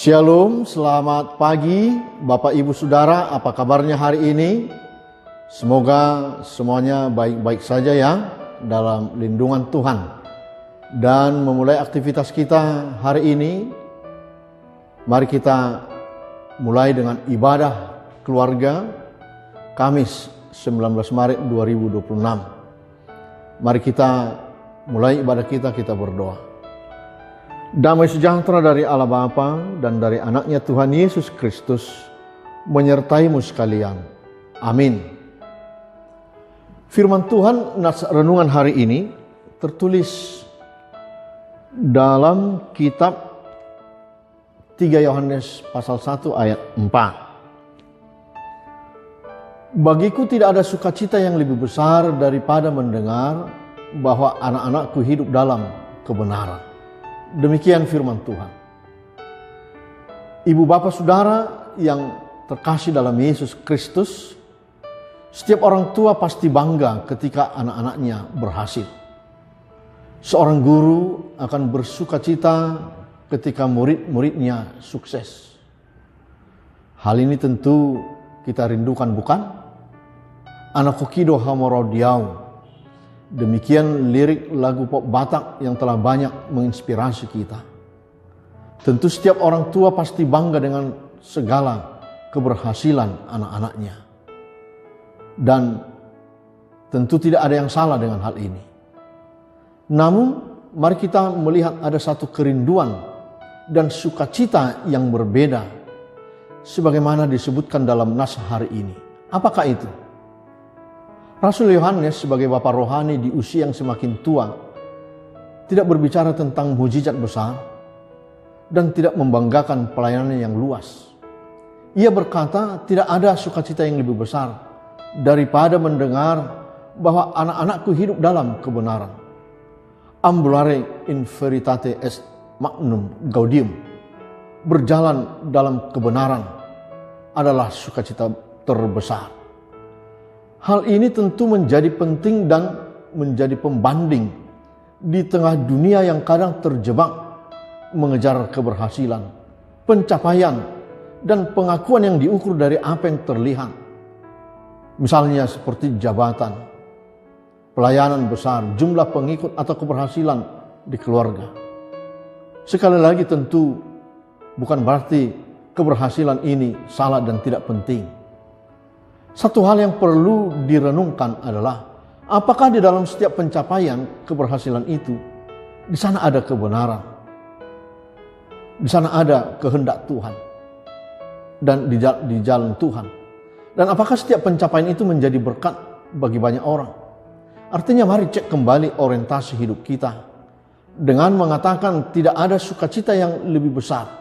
Shalom, selamat pagi Bapak Ibu Saudara, apa kabarnya hari ini? Semoga semuanya baik-baik saja ya dalam lindungan Tuhan. Dan memulai aktivitas kita hari ini, mari kita mulai dengan ibadah keluarga Kamis 19 Maret 2026. Mari kita mulai ibadah kita berdoa. Damai sejahtera dari Allah Bapa dan dari anaknya Tuhan Yesus Kristus menyertaimu sekalian. Amin. Firman Tuhan nats renungan hari ini tertulis dalam kitab 3 Yohanes pasal 1 ayat 4. Bagiku tidak ada sukacita yang lebih besar daripada mendengar bahwa anak-anakku hidup dalam kebenaran. Demikian firman Tuhan. Ibu bapak saudara yang terkasih dalam Yesus Kristus, setiap orang tua pasti bangga ketika anak-anaknya berhasil. Seorang guru akan bersukacita ketika murid-muridnya sukses. Hal ini tentu kita rindukan, bukan? Anakokido hamorodiau. Demikian lirik lagu pop Batak yang telah banyak menginspirasi kita. Tentu setiap orang tua pasti bangga dengan segala keberhasilan anak-anaknya. Dan tentu tidak ada yang salah dengan hal ini. Namun mari kita melihat ada satu kerinduan dan sukacita yang berbeda sebagaimana disebutkan dalam nas hari ini. Apakah itu? Rasul Yohanes sebagai bapak rohani di usia yang semakin tua tidak berbicara tentang mujizat besar dan tidak membanggakan pelayanan yang luas. Ia berkata tidak ada sukacita yang lebih besar daripada mendengar bahwa anak-anakku hidup dalam kebenaran. Ambulare in veritate est magnum gaudium. Berjalan dalam kebenaran adalah sukacita terbesar. Hal ini tentu menjadi penting dan menjadi pembanding di tengah dunia yang kadang terjebak mengejar keberhasilan, pencapaian, dan pengakuan yang diukur dari apa yang terlihat. Misalnya seperti jabatan, pelayanan besar, jumlah pengikut atau keberhasilan di keluarga. Sekali lagi tentu bukan berarti keberhasilan ini salah dan tidak penting. Satu hal yang perlu direnungkan adalah apakah di dalam setiap pencapaian keberhasilan itu di sana ada kebenaran, di sana ada kehendak Tuhan dan di jalan Tuhan, dan apakah setiap pencapaian itu menjadi berkat bagi banyak orang. Artinya mari cek kembali orientasi hidup kita dengan mengatakan tidak ada sukacita yang lebih besar.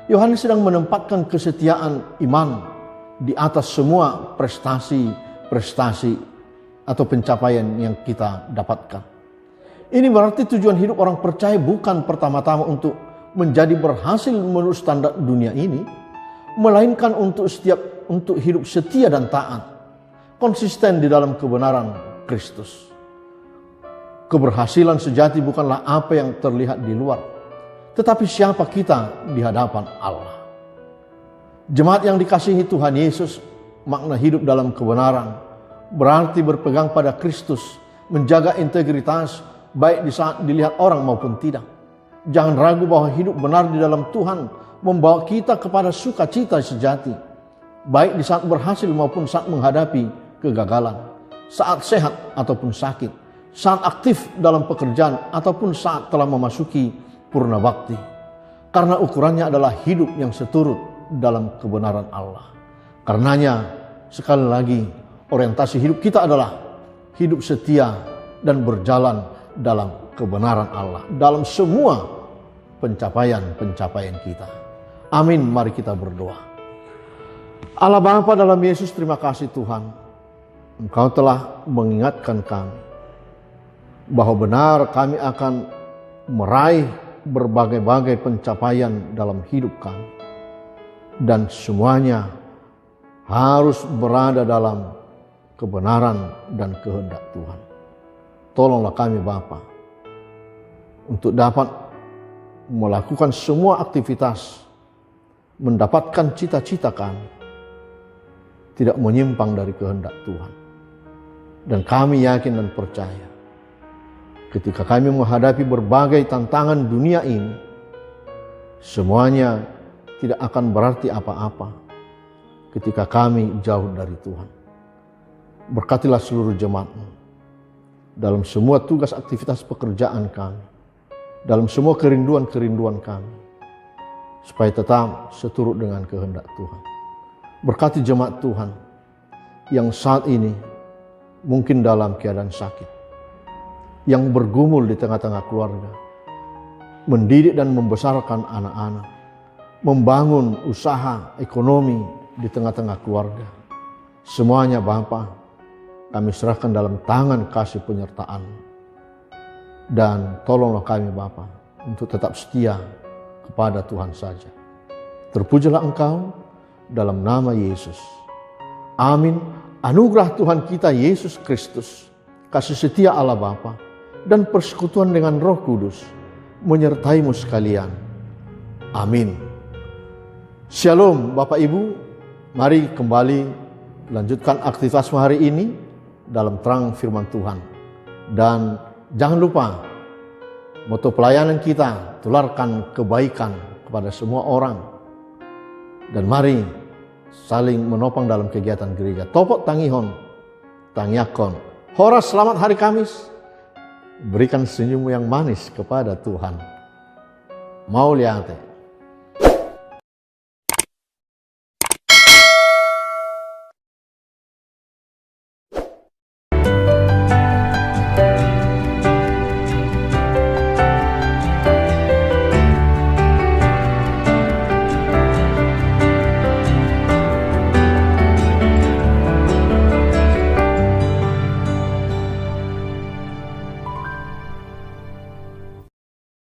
Yohanes sedang menempatkan kesetiaan iman di atas semua prestasi atau pencapaian yang kita dapatkan. Ini berarti tujuan hidup orang percaya bukan pertama-tama untuk menjadi berhasil menurut standar dunia ini, melainkan untuk hidup setia dan taat, konsisten di dalam kebenaran Kristus. Keberhasilan sejati bukanlah apa yang terlihat di luar, tetapi siapa kita di hadapan Allah. Jemaat yang dikasihi Tuhan Yesus, makna hidup dalam kebenaran berarti berpegang pada Kristus, menjaga integritas baik di saat dilihat orang maupun tidak. Jangan ragu bahwa hidup benar di dalam Tuhan membawa kita kepada sukacita sejati, baik di saat berhasil maupun saat menghadapi kegagalan, saat sehat ataupun sakit, saat aktif dalam pekerjaan ataupun saat telah memasuki purna bakti. Karena ukurannya adalah hidup yang seturut dalam kebenaran Allah. Karenanya sekali lagi orientasi hidup kita adalah hidup setia dan berjalan dalam kebenaran Allah dalam semua pencapaian kita. Amin. Mari kita berdoa. Allah Bapa dalam Yesus, terima kasih Tuhan. Engkau telah mengingatkan kami bahwa benar kami akan meraih berbagai-bagai pencapaian dalam hidup kami. Dan semuanya harus berada dalam kebenaran dan kehendak Tuhan. Tolonglah kami Bapa untuk dapat melakukan semua aktivitas mendapatkan cita-cita kami tidak menyimpang dari kehendak Tuhan. Dan kami yakin dan percaya, ketika kami menghadapi berbagai tantangan dunia ini, semuanya tidak akan berarti apa-apa ketika kami jauh dari Tuhan. Berkatilah seluruh jemaat-Mu dalam semua tugas aktivitas pekerjaan kami, dalam semua kerinduan-kerinduan kami, supaya tetap seturut dengan kehendak Tuhan. Berkati jemaat Tuhan yang saat ini mungkin dalam keadaan sakit, yang bergumul di tengah-tengah keluarga, mendidik dan membesarkan anak-anak, membangun usaha ekonomi di tengah-tengah keluarga. Semuanya Bapa, kami serahkan dalam tangan kasih penyertaan. Dan tolonglah kami Bapa untuk tetap setia kepada Tuhan saja. Terpujilah Engkau dalam nama Yesus. Amin. Anugerah Tuhan kita Yesus Kristus, kasih setia Allah Bapa, dan persekutuan dengan Roh Kudus menyertaimu sekalian. Amin. Shalom Bapak Ibu, mari kembali lanjutkan aktivitas hari ini dalam terang firman Tuhan. Dan jangan lupa, moto pelayanan kita, tularkan kebaikan kepada semua orang. Dan mari saling menopang dalam kegiatan gereja. Topok tangihon, tangyakon. Horas selamat hari Kamis. Berikan senyummu yang manis kepada Tuhan. Mau lihat